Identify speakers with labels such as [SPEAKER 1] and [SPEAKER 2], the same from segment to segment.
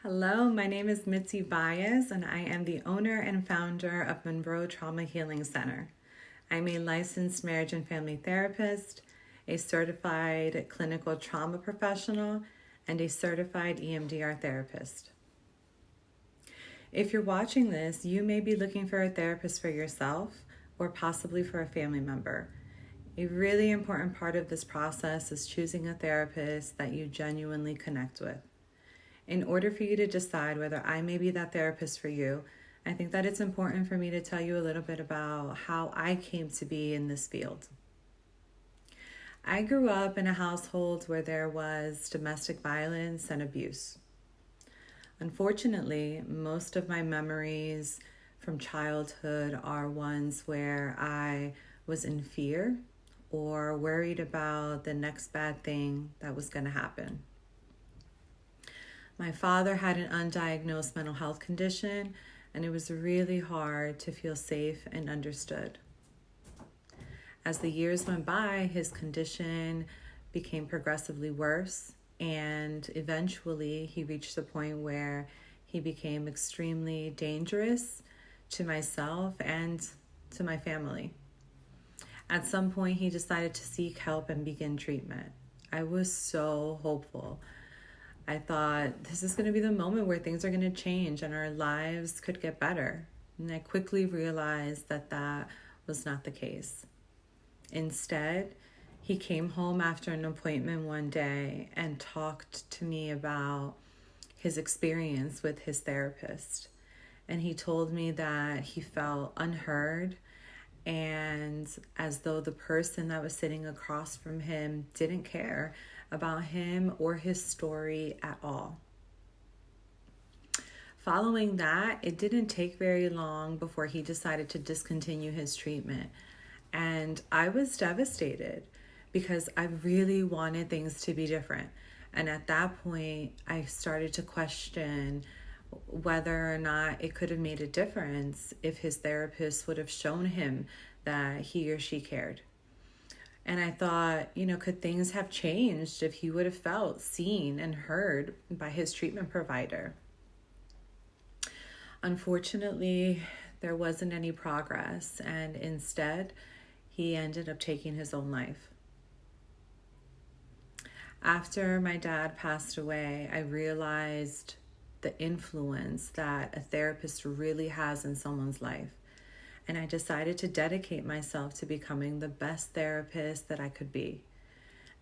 [SPEAKER 1] Hello, my name is Mitzi Baez, and I am the owner and founder of Monroe Trauma Healing Center. I'm a licensed marriage and family therapist, a certified clinical trauma professional, and a certified EMDR therapist. If you're watching this, you may be looking for a therapist for yourself or possibly for a family member. A really important part of this process is choosing a therapist that you genuinely connect with. In order for you to decide whether I may be that therapist for you, I think that it's important for me to tell you a little bit about how I came to be in this field. I grew up in a household where there was domestic violence and abuse. Unfortunately, most of my memories from childhood are ones where I was in fear or worried about the next bad thing that was going to happen. My father had an undiagnosed mental health condition, and it was really hard to feel safe and understood. As the years went by, his condition became progressively worse, and eventually he reached the point where he became extremely dangerous to myself and to my family. At some point, he decided to seek help and begin treatment. I was so hopeful. I thought this is going to be the moment where things are going to change and our lives could get better. And I quickly realized that that was not the case. Instead, he came home after an appointment one day and talked to me about his experience with his therapist. And he told me that he felt unheard and as though the person that was sitting across from him didn't care about him or his story at all. Following that, it didn't take very long before he decided to discontinue his treatment. And I was devastated because I really wanted things to be different. And at that point, I started to question whether or not it could have made a difference if his therapist would have shown him that he or she cared. And I thought, could things have changed if he would have felt seen and heard by his treatment provider? Unfortunately, there wasn't any progress, and instead, he ended up taking his own life. After my dad passed away, I realized the influence that a therapist really has in someone's life. And I decided to dedicate myself to becoming the best therapist that I could be.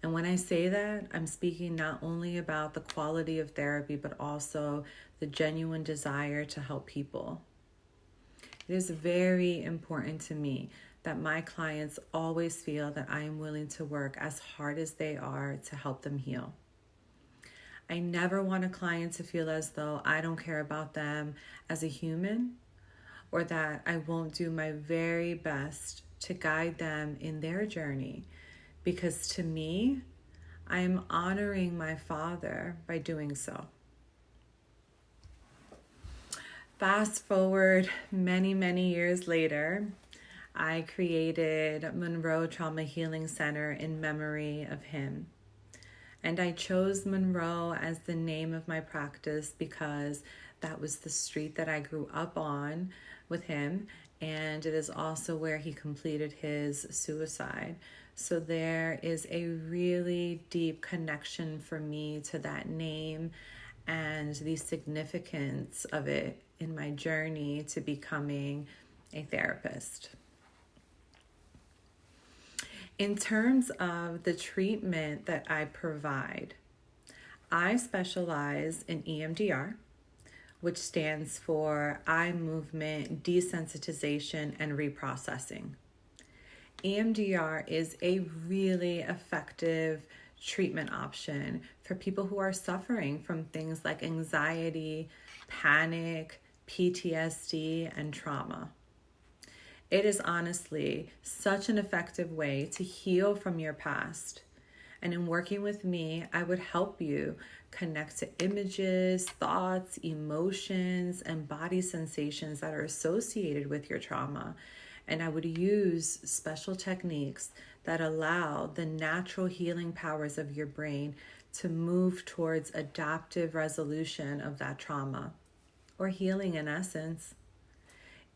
[SPEAKER 1] And when I say that, I'm speaking not only about the quality of therapy, but also the genuine desire to help people. It is very important to me that my clients always feel that I am willing to work as hard as they are to help them heal. I never want a client to feel as though I don't care about them as a human, or that I won't do my very best to guide them in their journey. Because to me, I am honoring my father by doing so. Fast forward many, many years later, I created Monroe Trauma Healing Center in memory of him. And I chose Monroe as the name of my practice because that was the street that I grew up on with him, and it is also where he completed his suicide. So there is a really deep connection for me to that name and the significance of it in my journey to becoming a therapist. In terms of the treatment that I provide, I specialize in EMDR, which stands for eye movement desensitization and reprocessing. EMDR is a really effective treatment option for people who are suffering from things like anxiety, panic, PTSD, and trauma. It is honestly such an effective way to heal from your past. And in working with me, I would help you connect to images, thoughts, emotions, and body sensations that are associated with your trauma. And I would use special techniques that allow the natural healing powers of your brain to move towards adaptive resolution of that trauma, or healing in essence.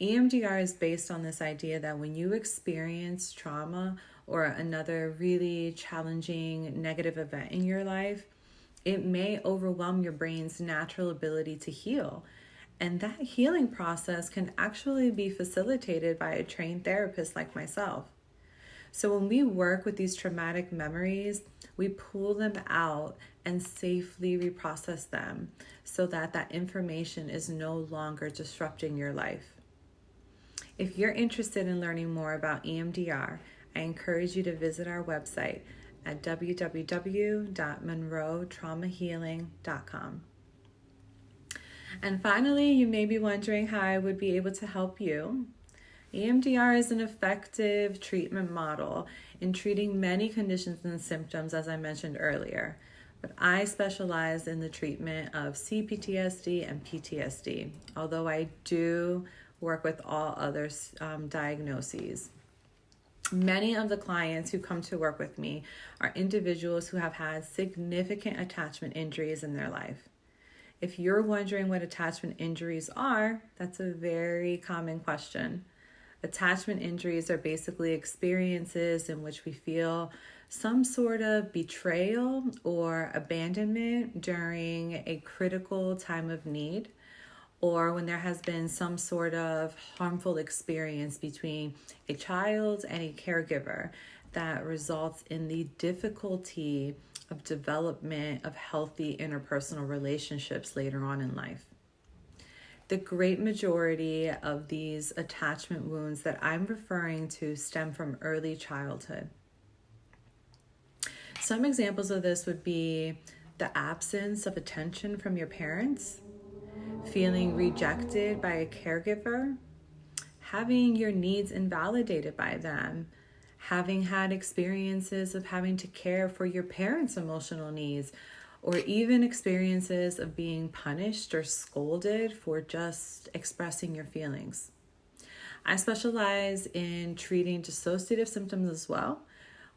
[SPEAKER 1] EMDR is based on this idea that when you experience trauma or another really challenging negative event in your life, it may overwhelm your brain's natural ability to heal. And that healing process can actually be facilitated by a trained therapist like myself. So when we work with these traumatic memories, we pull them out and safely reprocess them so that that information is no longer disrupting your life. If you're interested in learning more about EMDR, I encourage you to visit our website at www.monroetraumahealing.com. And finally, you may be wondering how I would be able to help you. EMDR is an effective treatment model in treating many conditions and symptoms, as I mentioned earlier. But I specialize in the treatment of C-PTSD and PTSD, although I do work with all other diagnoses. Many of the clients who come to work with me are individuals who have had significant attachment injuries in their life. If you're wondering what attachment injuries are, that's a very common question. Attachment injuries are basically experiences in which we feel some sort of betrayal or abandonment during a critical time of need, or when there has been some sort of harmful experience between a child and a caregiver that results in the difficulty of development of healthy interpersonal relationships later on in life. The great majority of these attachment wounds that I'm referring to stem from early childhood. Some examples of this would be the absence of attention from your parents, feeling rejected by a caregiver, having your needs invalidated by them, having had experiences of having to care for your parents' emotional needs, or even experiences of being punished or scolded for just expressing your feelings. I specialize in treating dissociative symptoms as well,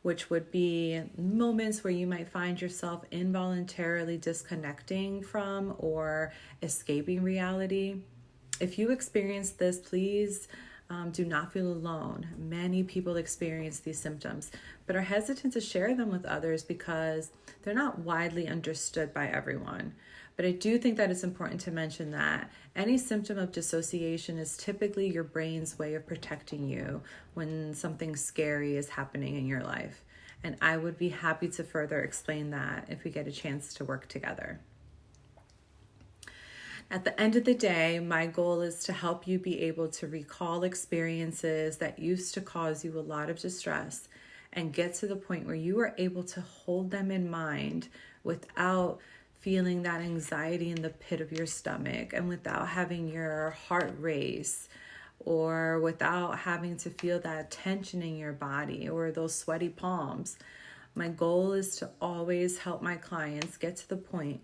[SPEAKER 1] which would be moments where you might find yourself involuntarily disconnecting from or escaping reality. If you experience this, please do not feel alone. Many people experience these symptoms, but are hesitant to share them with others because they're not widely understood by everyone. But I do think that it's important to mention that any symptom of dissociation is typically your brain's way of protecting you when something scary is happening in your life. And I would be happy to further explain that if we get a chance to work together. At the end of the day, my goal is to help you be able to recall experiences that used to cause you a lot of distress and get to the point where you are able to hold them in mind without feeling that anxiety in the pit of your stomach and without having your heart race or without having to feel that tension in your body or those sweaty palms. My goal is to always help my clients get to the point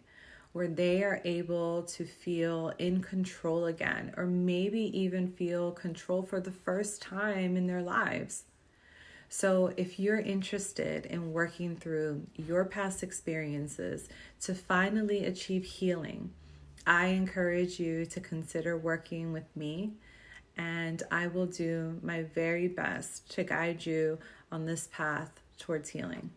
[SPEAKER 1] where they are able to feel in control again, or maybe even feel control for the first time in their lives. So if you're interested in working through your past experiences to finally achieve healing, I encourage you to consider working with me, and I will do my very best to guide you on this path towards healing.